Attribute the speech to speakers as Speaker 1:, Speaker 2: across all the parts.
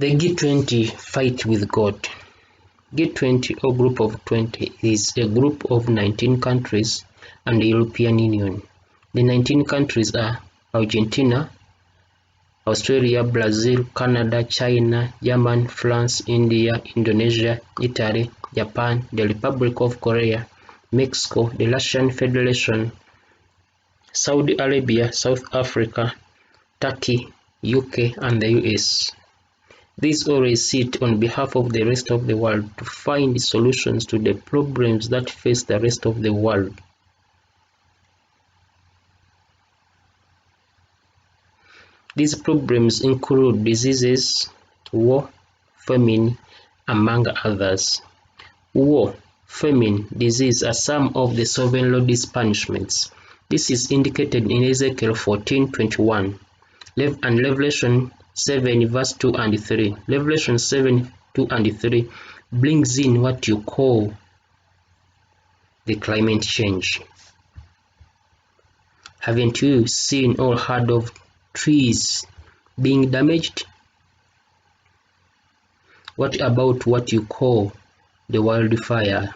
Speaker 1: The G20 Fight with God. G20 or Group of 20 is a group of 19 countries and the European Union. The 19 countries are Argentina, Australia, Brazil, Canada, China, Germany, France, India, Indonesia, Italy, Japan, the Republic of Korea, Mexico, the Russian Federation, Saudi Arabia, South Africa, Turkey, UK, and the US. These always sit on behalf of the rest of the world to find solutions to the problems that face the rest of the world. These problems include diseases, war, famine, among others. War, famine, disease are some of the sovereign Lord's punishments. This is indicated in Ezekiel 14:21 and Revelation 7 verse 2 and 3. Revelation 7, 2 and 3 brings in what you call the climate change. Haven't you seen or heard of trees being damaged? What about what you call the wildfire?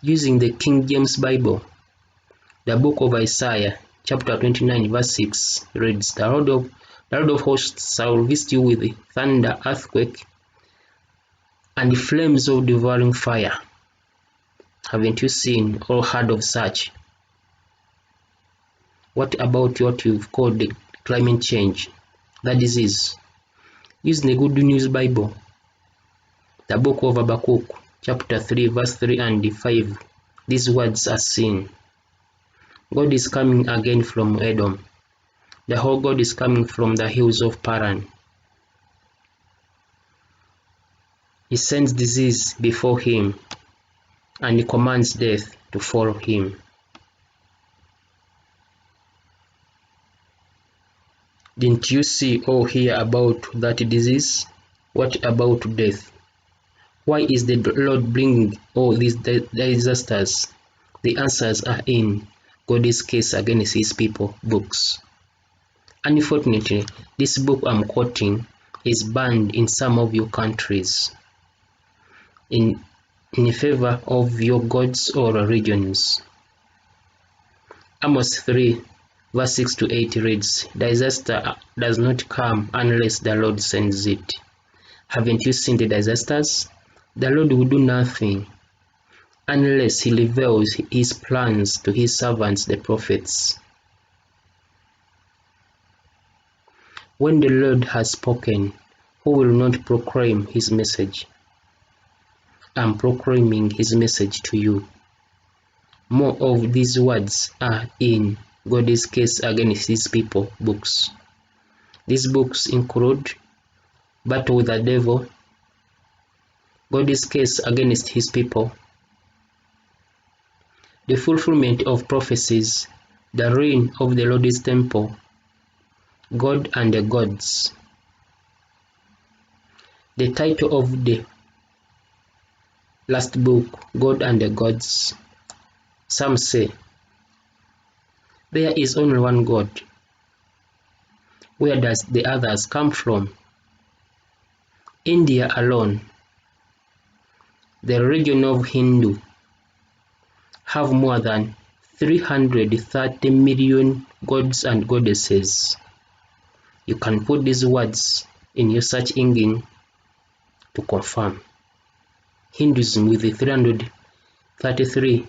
Speaker 1: Using the King James Bible, the book of Isaiah, chapter 29, verse 6 reads, The Lord of hosts shall visit you with thunder, earthquake, and flames of devouring fire. Haven't you seen or heard of such? What about what you've called the climate change, the disease? Using the Good News Bible, the book of Habakkuk, chapter 3, verse 3 and 5, these words are seen. God is coming again from Edom. The whole God is coming from the hills of Paran. He sends disease before him, and he commands death to follow him. Didn't you see or hear about that disease? What about death? Why is the Lord bringing all these disasters? The answers are in God's case against his people books. Unfortunately, this book I'm quoting is banned in some of your countries in favor of your gods or religions. Amos 3 verse 6 to 8 reads, Disaster does not come unless the Lord sends it. Haven't you seen the disasters? The Lord will do nothing unless he reveals his plans to his servants, the prophets. When the Lord has spoken, who will not proclaim his message? I'm proclaiming his message to you. More of these words are in God's case against his people books. These books include Battle with the Devil, God's case against his people, the fulfillment of prophecies, the reign of the Lord's temple, God and the gods. The title of the last book, God and the gods. Some say, there is only one God. Where does the others come from? India alone, the region of Hindu, have more than 330 million gods and goddesses. You can put these words in your search engine to confirm. Hinduism with the 333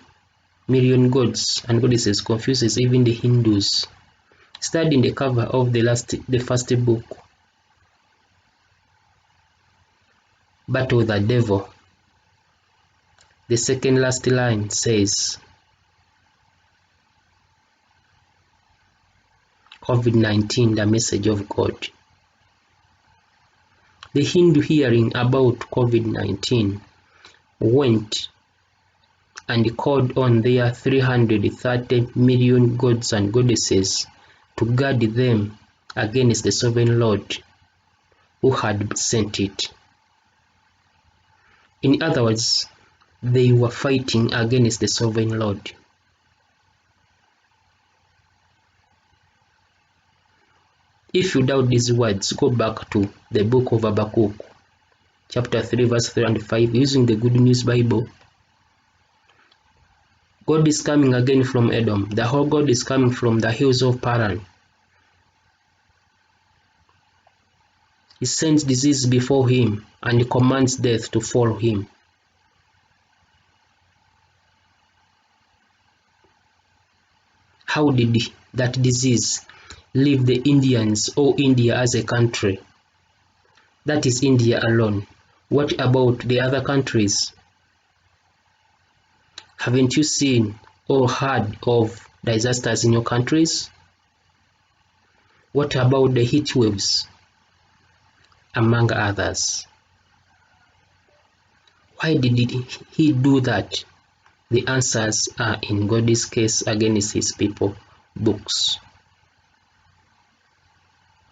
Speaker 1: million gods and goddesses confuses even the Hindus. Studying the cover of the first book, Battle with the Devil, the second last line says, COVID-19, the message of God. The Hindu, hearing about COVID-19, went and called on their 330 million gods and goddesses to guard them against the sovereign Lord who had sent it. In other words, they were fighting against the sovereign Lord. If you doubt these words, go back to the book of Habakkuk, chapter 3, verse 3 and 5, using the Good News Bible. God is coming again from Edom. The whole God is coming from the hills of Paran. He sends disease before him and he commands death to follow him. How did that disease leave the Indians or India as a country? That is India alone. What about the other countries? Haven't you seen or heard of disasters in your countries? What about the heat waves, among others? Why did he do that? The answers are in God's case against his people books.